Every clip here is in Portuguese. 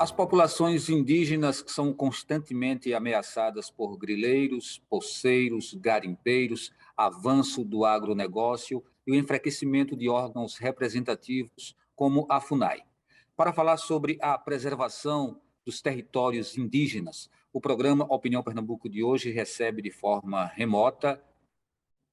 As populações indígenas são constantemente ameaçadas por grileiros, poceiros, garimpeiros, avanço do agronegócio e o enfraquecimento de órgãos representativos como a FUNAI. Para falar sobre a preservação dos territórios indígenas, o programa Opinião Pernambuco de hoje recebe de forma remota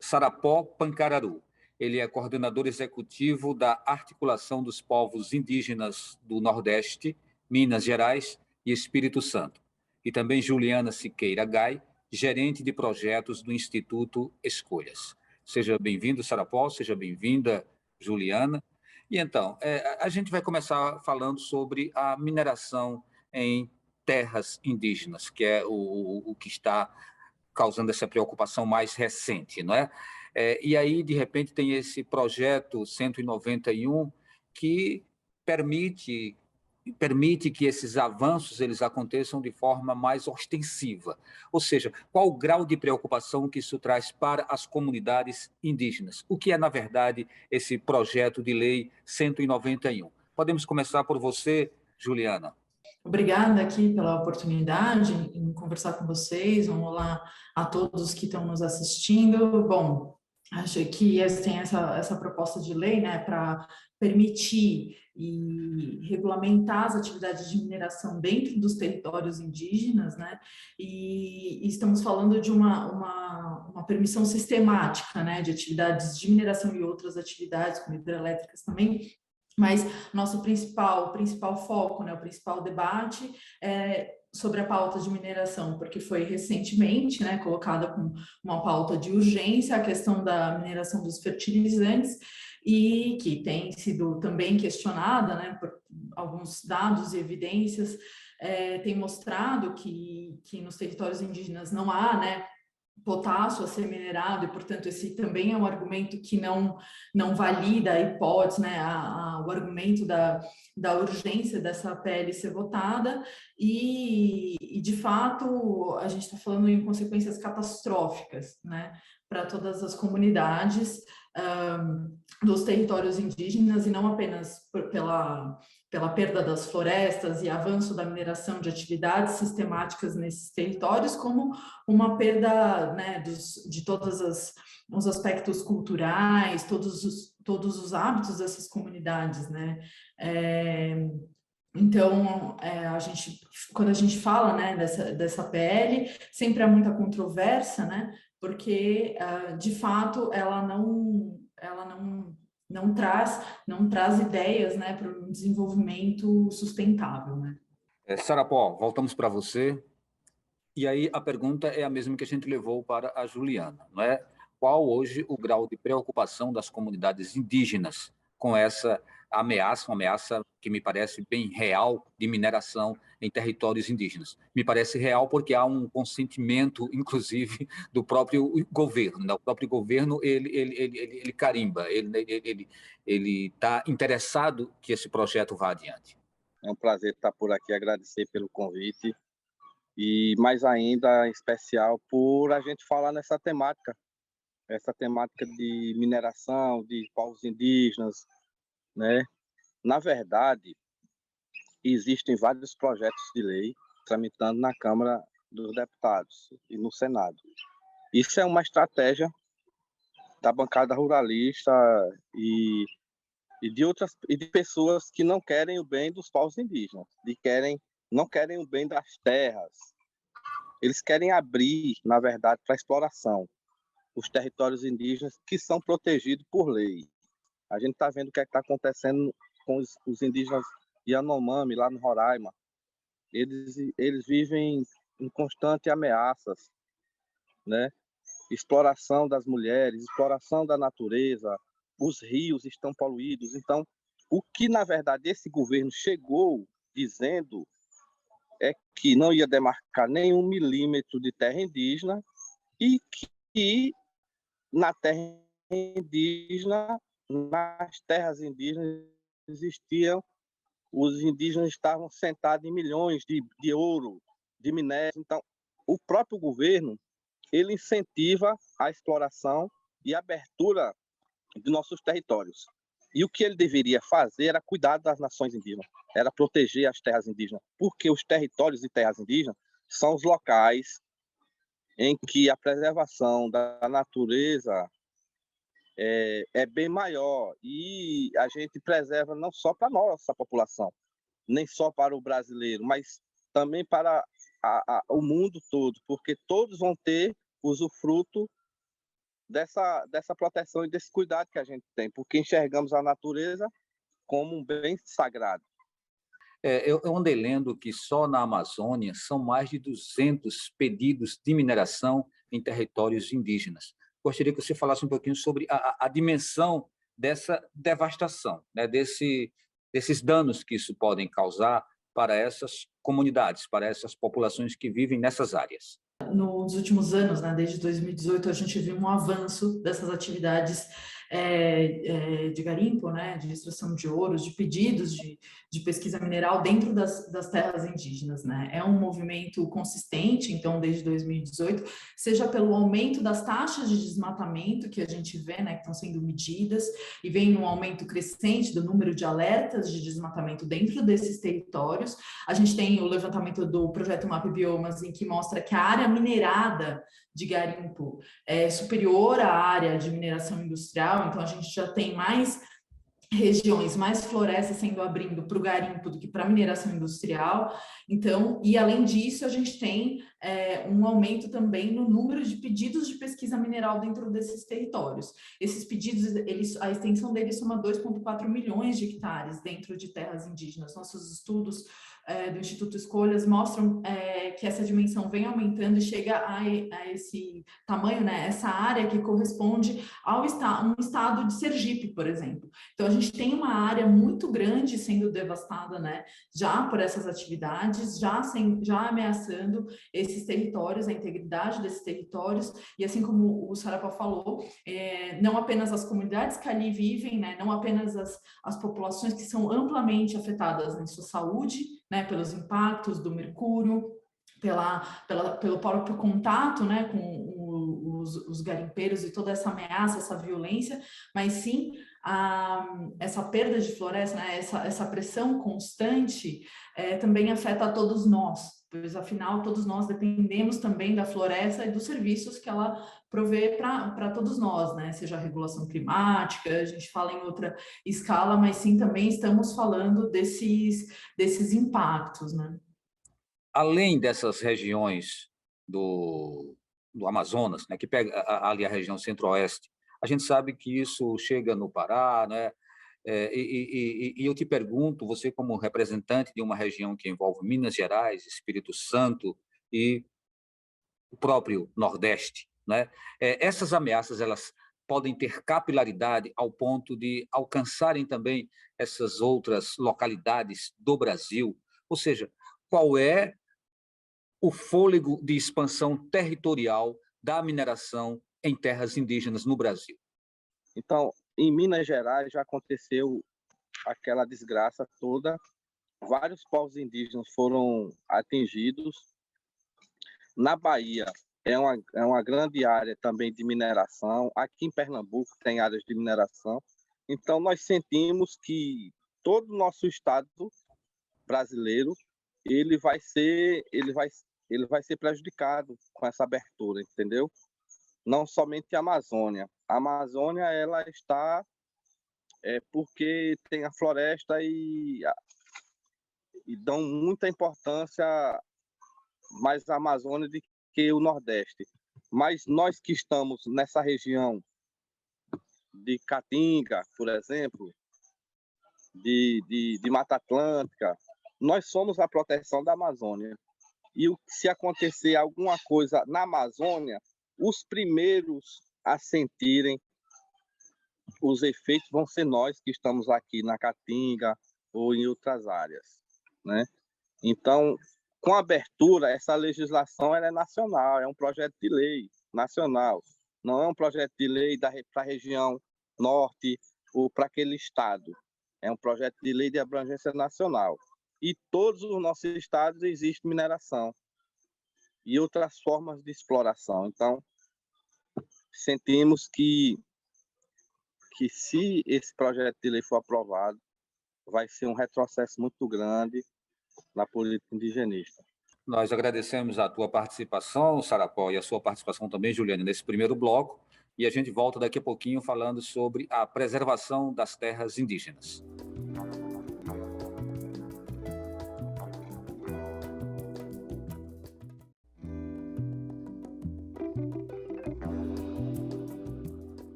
Sarapó Pancararu. Ele é coordenador executivo da Articulação dos Povos Indígenas do Nordeste, Minas Gerais e Espírito Santo. E também Juliana Siqueira Gai, gerente de projetos do Instituto Escolhas. Seja bem-vindo, Sarapó, seja bem-vinda, Juliana. E então, a gente vai começar falando sobre a mineração em terras indígenas, que é o que está causando essa preocupação mais recente, não é? E aí, de repente, tem esse projeto 191 que permite que esses avanços eles aconteçam de forma mais ostensiva. Ou seja, qual o grau de preocupação que isso traz para as comunidades indígenas? O que é, na verdade, esse projeto de lei 191? Podemos começar por você, Juliana. Obrigada aqui pela oportunidade em conversar com vocês. Um olá a todos que estão nos assistindo. Bom, acho que tem essa proposta de lei, né, para permitir e regulamentar as atividades de mineração dentro dos territórios indígenas, né, e estamos falando de uma permissão sistemática, né, de atividades de mineração e outras atividades, como hidrelétricas também. Mas nosso principal foco, né, o principal debate é sobre a pauta de mineração, porque foi recentemente, né, colocada com uma pauta de urgência a questão da mineração dos fertilizantes e que tem sido também questionada, né, por alguns dados e evidências, tem mostrado que nos territórios indígenas não há, né, potássio a ser minerado, e, portanto, esse também é um argumento que não valida a hipótese, né, o argumento da urgência dessa PL ser votada, e de fato, a gente está falando em consequências catastróficas, né, para todas as comunidades dos territórios indígenas, e não apenas pela perda das florestas e avanço da mineração de atividades sistemáticas nesses territórios, como uma perda, né, de todos os aspectos culturais, todos os hábitos dessas comunidades, né? Então, quando a gente fala, né, dessa PL, sempre há muita controvérsia, né? Porque, de fato, ela não traz ideias, né, para um desenvolvimento sustentável, né? Sarapó, voltamos para você. E aí a pergunta é a mesma que a gente levou para a Juliana, não é? Qual hoje o grau de preocupação das comunidades indígenas com essa ameaça, uma ameaça que me parece bem real de mineração em territórios indígenas? Me parece real porque há um consentimento, inclusive, do próprio governo, né? O próprio governo, ele carimba, ele está interessado que esse projeto vá adiante. É um prazer estar por aqui, agradecer pelo convite e mais ainda em especial por a gente falar essa temática de mineração, de povos indígenas, né? Na verdade, existem vários projetos de lei tramitando na Câmara dos Deputados e no Senado. Isso é uma estratégia da bancada ruralista e de pessoas que não querem o bem dos povos indígenas, não querem o bem das terras. Eles querem abrir, na verdade, para exploração os territórios indígenas que são protegidos por lei. A gente está vendo o que está acontecendo com os indígenas Yanomami, lá no Roraima. Eles vivem em constante ameaças, né? Exploração das mulheres, exploração da natureza, os rios estão poluídos. Então, o que, na verdade, esse governo chegou dizendo é que não ia demarcar nenhum milímetro de terra indígena e que na terra indígena, nas terras indígenas existiam, os indígenas estavam sentados em milhões de ouro, de minério. Então, o próprio governo, ele incentiva a exploração e a abertura de nossos territórios. E o que ele deveria fazer era cuidar das nações indígenas, era proteger as terras indígenas, porque os territórios e terras indígenas são os locais em que a preservação da natureza é bem maior, e a gente preserva não só para a nossa população, nem só para o brasileiro, mas também para o mundo todo, porque todos vão ter usufruto dessa proteção e desse cuidado que a gente tem, porque enxergamos a natureza como um bem sagrado. Eu andei lendo que só na Amazônia são mais de 200 pedidos de mineração em territórios indígenas. Gostaria que você falasse um pouquinho sobre a dimensão dessa devastação, né, desses danos que isso podem causar para essas comunidades, para essas populações que vivem nessas áreas. Nos últimos anos, né, desde 2018, a gente viu um avanço dessas atividades de garimpo, né, de extração de ouros, de pedidos de pesquisa mineral dentro das terras indígenas, né? É um movimento consistente, então, desde 2018, seja pelo aumento das taxas de desmatamento que a gente vê, né, que estão sendo medidas, e vem um aumento crescente do número de alertas de desmatamento dentro desses territórios. A gente tem o levantamento do projeto MAP Biomas, em que mostra que a área minerada de garimpo é superior à área de mineração industrial, então a gente já tem mais regiões, mais florestas sendo abrindo para o garimpo do que para a mineração industrial. Então, e além disso, a gente tem um aumento também no número de pedidos de pesquisa mineral dentro desses territórios. Esses pedidos, a extensão deles soma 2,4 milhões de hectares dentro de terras indígenas. Nossos estudos do Instituto Escolhas mostram que essa dimensão vem aumentando e chega a esse tamanho, né, essa área que corresponde ao um estado de Sergipe, por exemplo. Então, a gente tem uma área muito grande sendo devastada, né, já por essas atividades, já ameaçando esses territórios, a integridade desses territórios, e assim como o Sarapa falou, não apenas as comunidades que ali vivem, né, não apenas as populações que são amplamente afetadas em sua saúde, né, pelos impactos do mercúrio, pelo próprio contato, né, com os garimpeiros e toda essa ameaça, essa violência, mas sim essa perda de floresta, né, essa pressão constante também afeta a todos nós, pois afinal todos nós dependemos também da floresta e dos serviços que ela provê para todos nós, né, seja a regulação climática, a gente fala em outra escala, mas sim também estamos falando desses impactos, né. Além dessas regiões do Amazonas, né, que pega ali a região centro-oeste, a gente sabe que isso chega no Pará, né? E eu te pergunto, você como representante de uma região que envolve Minas Gerais, Espírito Santo e o próprio Nordeste, né? Essas ameaças, elas podem ter capilaridade ao ponto de alcançarem também essas outras localidades do Brasil? Ou seja, qual é o fôlego de expansão territorial da mineração em terras indígenas no Brasil? Então, em Minas Gerais já aconteceu aquela desgraça toda, vários povos indígenas foram atingidos. Na Bahia é uma grande área também de mineração, aqui em Pernambuco tem áreas de mineração, então nós sentimos que todo o nosso estado brasileiro ele vai ser prejudicado com essa abertura, entendeu? Não somente a Amazônia. A Amazônia ela está porque tem a floresta e dão muita importância mais à Amazônia do que o Nordeste. Mas nós que estamos nessa região de Caatinga, por exemplo, de Mata Atlântica, nós somos a proteção da Amazônia. E se acontecer alguma coisa na Amazônia, os primeiros a sentirem os efeitos vão ser nós que estamos aqui na Caatinga ou em outras áreas, né? Então, com a abertura, essa legislação ela é nacional, é um projeto de lei nacional, não é um projeto de lei para a região norte ou para aquele estado, é um projeto de lei de abrangência nacional. E todos os nossos estados existe mineração e outras formas de exploração. Então, sentimos que que, se esse projeto de lei for aprovado, vai ser um retrocesso muito grande na política indigenista. Nós agradecemos a tua participação, Sarapó, e a sua participação também, Juliane, nesse primeiro bloco, e a gente volta daqui a pouquinho falando sobre a preservação das terras indígenas.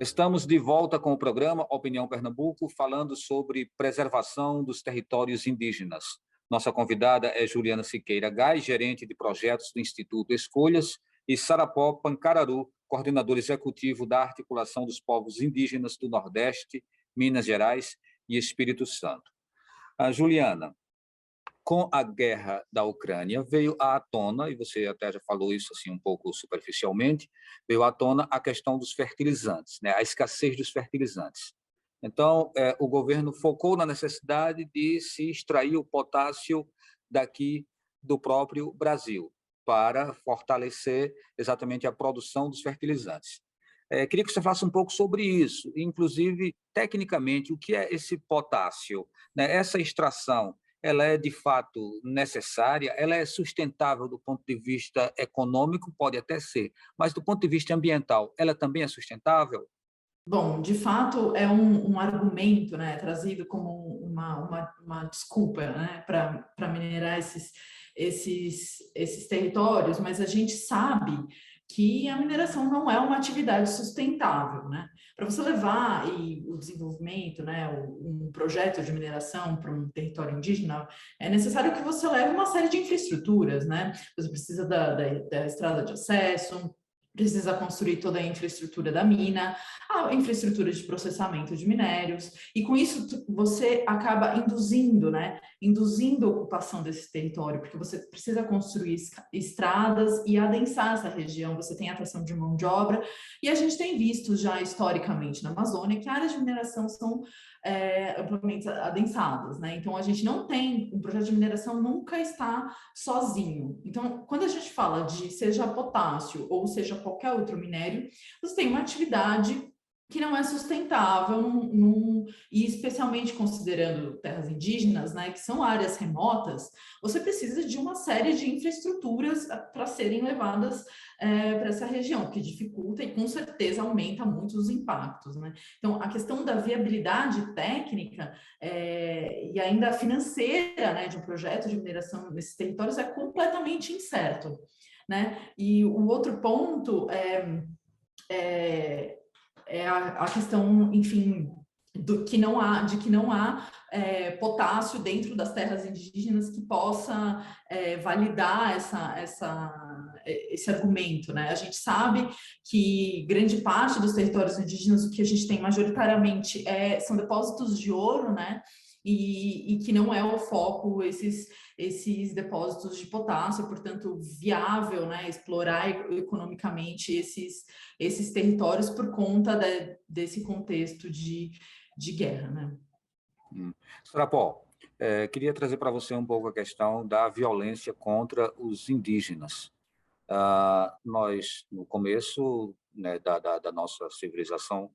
Estamos de volta com o programa Opinião Pernambuco, falando sobre preservação dos territórios indígenas. Nossa convidada é Juliana Siqueira Gás, gerente de projetos do Instituto Escolhas, e Sarapó Pancararu, coordenador executivo da Articulação dos Povos Indígenas do Nordeste, Minas Gerais e Espírito Santo. Juliana, com a guerra da Ucrânia, veio à tona, e você até já falou isso assim um pouco superficialmente, veio à tona a questão dos fertilizantes, né? A escassez dos fertilizantes. Então, o governo focou na necessidade de se extrair o potássio daqui do próprio Brasil, para fortalecer exatamente a produção dos fertilizantes. Queria que você falasse um pouco sobre isso, inclusive, tecnicamente, o que é esse potássio, né? Essa extração, ela é de fato necessária, ela é sustentável do ponto de vista econômico, pode até ser, mas do ponto de vista ambiental, ela também é sustentável? Bom, de fato, é um argumento, né, trazido como uma desculpa, né, para minerar esses territórios, mas a gente sabe que a mineração não é uma atividade sustentável, né? Para você levar o desenvolvimento, né, um projeto de mineração para um território indígena, é necessário que você leve uma série de infraestruturas, né? Você precisa da estrada de acesso, precisa construir toda a infraestrutura da mina, a infraestrutura de processamento de minérios, e com isso você acaba induzindo, né? Induzindo a ocupação desse território, porque você precisa construir estradas e adensar essa região, você tem atração de mão de obra, e a gente tem visto já historicamente na Amazônia que áreas de mineração são amplamente adensadas, né? Então a gente não tem, um projeto de mineração nunca está sozinho. Então, quando a gente fala de seja potássio ou seja qualquer outro minério, você tem uma atividade que não é sustentável, e especialmente considerando terras indígenas, né, que são áreas remotas, você precisa de uma série de infraestruturas para serem levadas para essa região, que dificulta e com certeza aumenta muito os impactos, né? Então, a questão da viabilidade técnica e ainda financeira, né, de um projeto de mineração nesses territórios é completamente incerto, né? E o outro ponto é a questão, enfim, de que não há potássio dentro das terras indígenas que possa validar esse argumento, né? A gente sabe que grande parte dos territórios indígenas, o que a gente tem majoritariamente são depósitos de ouro, né? E que não é o foco esses depósitos de potássio, portanto, viável, né, explorar economicamente esses territórios por conta desse contexto de guerra, né? Sarapó, queria trazer para você um pouco a questão da violência contra os indígenas. Nós, no começo, né, da nossa civilização,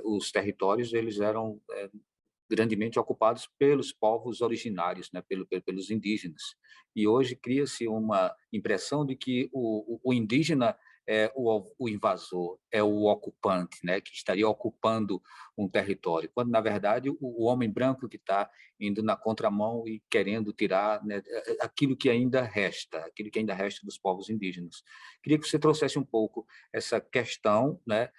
os territórios eles eram grandemente ocupados pelos povos originários, né, pelos indígenas. E hoje cria-se uma impressão de que o indígena é o invasor, é o ocupante, né, que estaria ocupando um território, quando, na verdade, o homem branco que está indo na contramão e querendo tirar, né, aquilo que ainda resta dos povos indígenas. Queria que você trouxesse um pouco essa questão, né,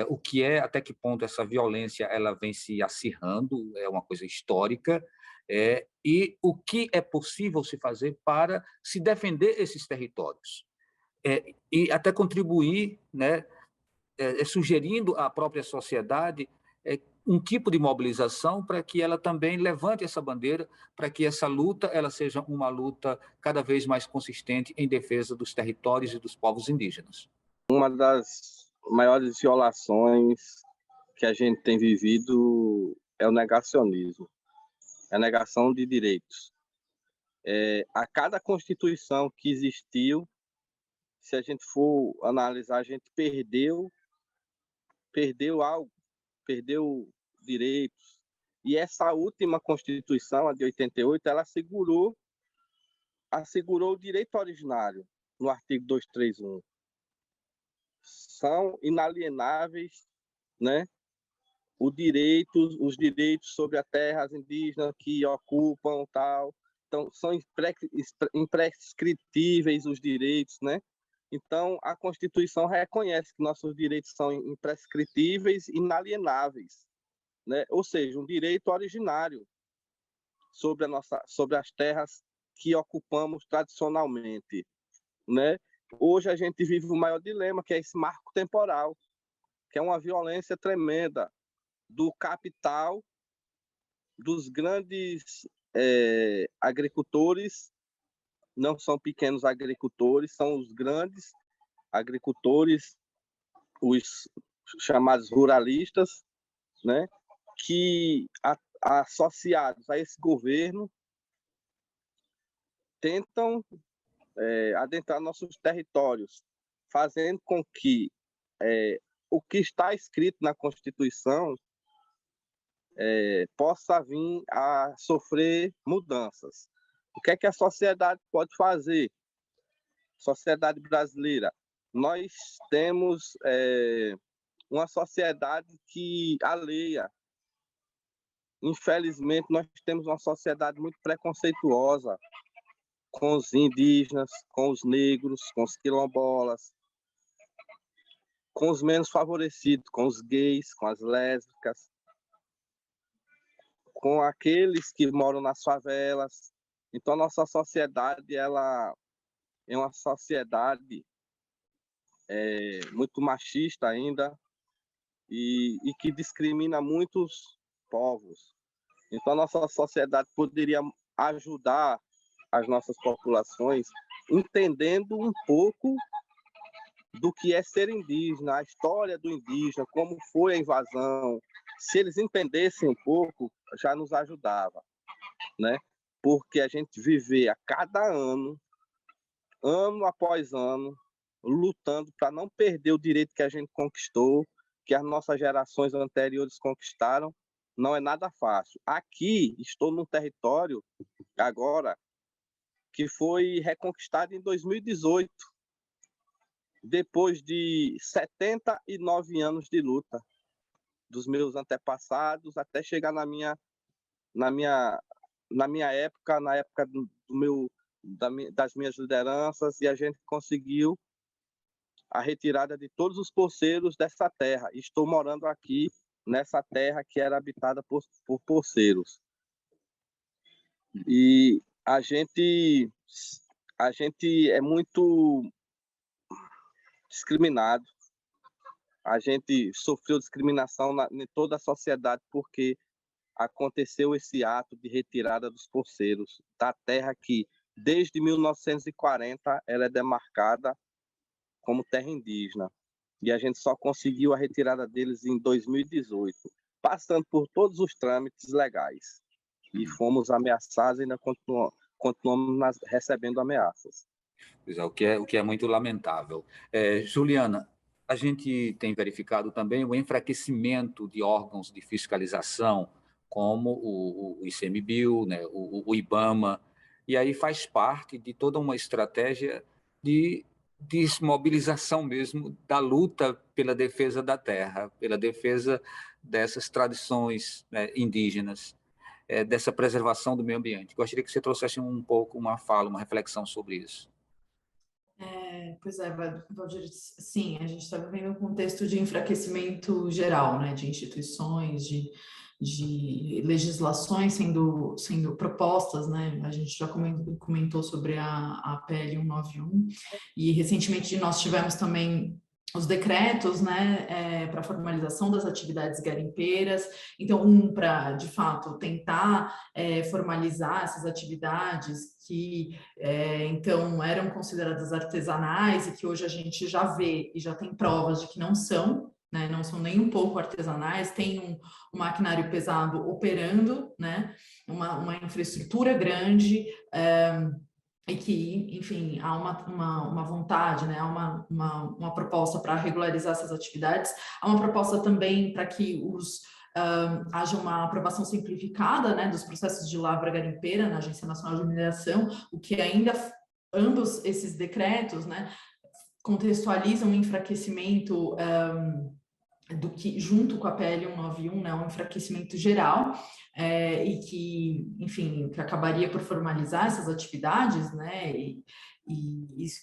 o que até que ponto essa violência ela vem se acirrando, é uma coisa histórica, e o que é possível se fazer para se defender esses territórios. E até contribuir, né, sugerindo à própria sociedade um tipo de mobilização para que ela também levante essa bandeira, para que essa luta ela seja uma luta cada vez mais consistente em defesa dos territórios e dos povos indígenas. Uma das maiores violações que a gente tem vivido é o negacionismo, é a negação de direitos. A cada Constituição que existiu, se a gente for analisar, a gente perdeu algo perdeu direitos. E essa última Constituição, a de 88, ela assegurou o direito originário, no artigo 231. São inalienáveis, né, os direitos sobre as terras indígenas que ocupam, tal. Então, são imprescritíveis os direitos, né? Então, a Constituição reconhece que nossos direitos são imprescritíveis e inalienáveis, né? Ou seja, um direito originário sobre as terras que ocupamos tradicionalmente, né? Hoje a gente vive o maior dilema, que é esse marco temporal, que é uma violência tremenda do capital, dos grandes agricultores, não são pequenos agricultores, são os grandes agricultores, os chamados ruralistas, né, que associados a esse governo tentam adentrar nossos territórios, fazendo com que o que está escrito na Constituição possa vir a sofrer mudanças. O que é que a sociedade pode fazer? Sociedade brasileira. Nós temos uma sociedade que alheia. Infelizmente, nós temos uma sociedade muito preconceituosa com os indígenas, com os negros, com os quilombolas, com os menos favorecidos, com os gays, com as lésbicas, com aqueles que moram nas favelas. Então, a nossa sociedade ela é uma sociedade muito machista ainda e que discrimina muitos povos. Então, a nossa sociedade poderia ajudar as nossas populações entendendo um pouco do que é ser indígena, a história do indígena, como foi a invasão. Se eles entendessem um pouco, já nos ajudava, né? Porque a gente viver a cada ano, ano após ano, lutando para não perder o direito que a gente conquistou, que as nossas gerações anteriores conquistaram, não é nada fácil. Aqui, estou num território, agora, que foi reconquistado em 2018, depois de 79 anos de luta dos meus antepassados, até chegar na minha época, na época das minhas lideranças, e a gente conseguiu a retirada de todos os poceiros dessa terra. Estou morando aqui nessa terra que era habitada por poceiros. E a gente é muito discriminado. A gente sofreu discriminação em toda a sociedade porque aconteceu esse ato de retirada dos poceiros da terra que, desde 1940, ela é demarcada como terra indígena. E a gente só conseguiu a retirada deles em 2018, passando por todos os trâmites legais. E fomos ameaçados e ainda continuamos recebendo ameaças. O que é muito lamentável. Juliana, a gente tem verificado também o enfraquecimento de órgãos de fiscalização, como o ICMBio, né, o IBAMA, e aí faz parte de toda uma estratégia de desmobilização mesmo da luta pela defesa da terra, pela defesa dessas tradições, né, indígenas, dessa preservação do meio ambiente. Gostaria que você trouxesse um pouco uma fala, uma reflexão sobre isso. Pois é, Valdir, sim, a gente está vivendo um contexto de enfraquecimento geral, né, de instituições, de legislações sendo propostas, né, a gente já comentou sobre a PL 191, e recentemente nós tivemos também os decretos, né, para formalização das atividades garimpeiras, então para, de fato, tentar formalizar essas atividades que então eram consideradas artesanais e que hoje a gente já vê e já tem provas de que não são, né, não são nem um pouco artesanais, tem um maquinário pesado operando, né, uma infraestrutura grande, e que, enfim, há uma vontade, né, há uma proposta para regularizar essas atividades, há uma proposta também para que haja uma aprovação simplificada, né, dos processos de lavra garimpeira na Agência Nacional de Mineração, o que ainda, ambos esses decretos, né, contextualizam o enfraquecimento do que, junto com a PL 191, né, um enfraquecimento geral, e que, enfim, que acabaria por formalizar essas atividades, né, e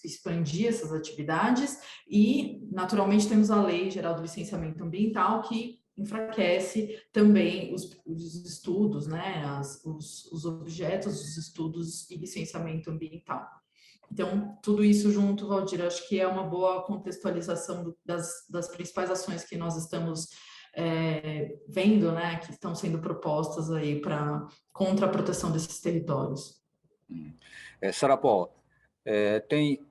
expandir essas atividades, e, naturalmente, temos a Lei Geral do Licenciamento Ambiental, que enfraquece também os estudos, né, os objetos, os estudos e licenciamento ambiental. Então, tudo isso junto, Valdir, acho que é uma boa contextualização das principais ações que nós estamos vendo, né, que estão sendo propostas aí contra a proteção desses territórios. Sarapó,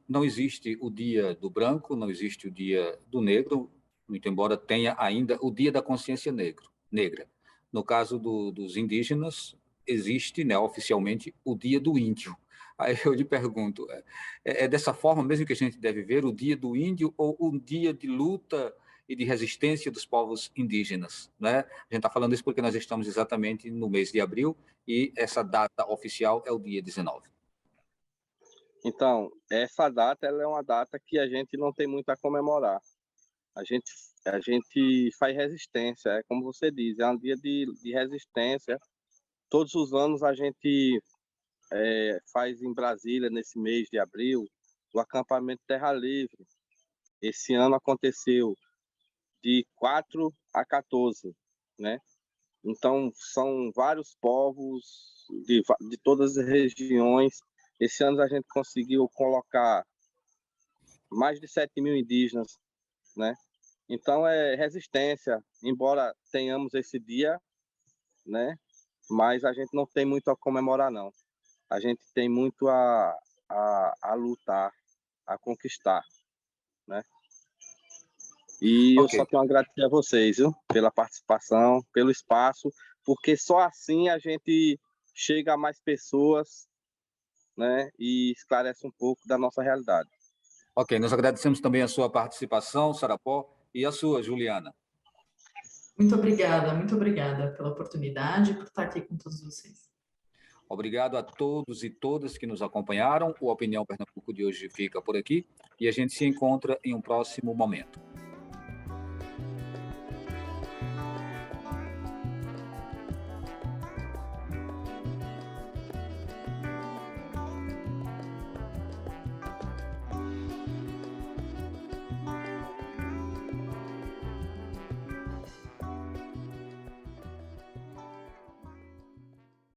não existe o dia do branco, não existe o dia do negro, muito embora tenha ainda o dia da consciência negra. No caso dos indígenas, existe, né, oficialmente o dia do índio. Aí eu lhe pergunto, é dessa forma mesmo que a gente deve ver o dia do índio ou o dia de luta e de resistência dos povos indígenas, né? A gente está falando isso porque nós estamos exatamente no mês de abril e essa data oficial é o dia 19. Então, essa data ela é uma data que a gente não tem muito a comemorar. A gente, a gente faz resistência, é como você diz, é um dia de resistência. Todos os anos a gente faz em Brasília, nesse mês de abril, o acampamento Terra Livre. Esse ano aconteceu de 4 a 14, né? Então, são vários povos de todas as regiões. Esse ano a gente conseguiu colocar mais de 7.000 indígenas, né? Então, é resistência, embora tenhamos esse dia, né? Mas a gente não tem muito a comemorar, não. A gente tem muito a lutar, a conquistar, né? E eu Ok. só tenho a agradecer a vocês, viu? Pela participação, pelo espaço, porque só assim a gente chega a mais pessoas, né? E esclarece um pouco da nossa realidade. Ok, nós agradecemos também a sua participação, Sarapó, e a sua, Juliana. Muito obrigada pela oportunidade e por estar aqui com todos vocês. Obrigado a todos e todas que nos acompanharam. O Opinião Pernambuco de hoje fica por aqui e a gente se encontra em um próximo momento.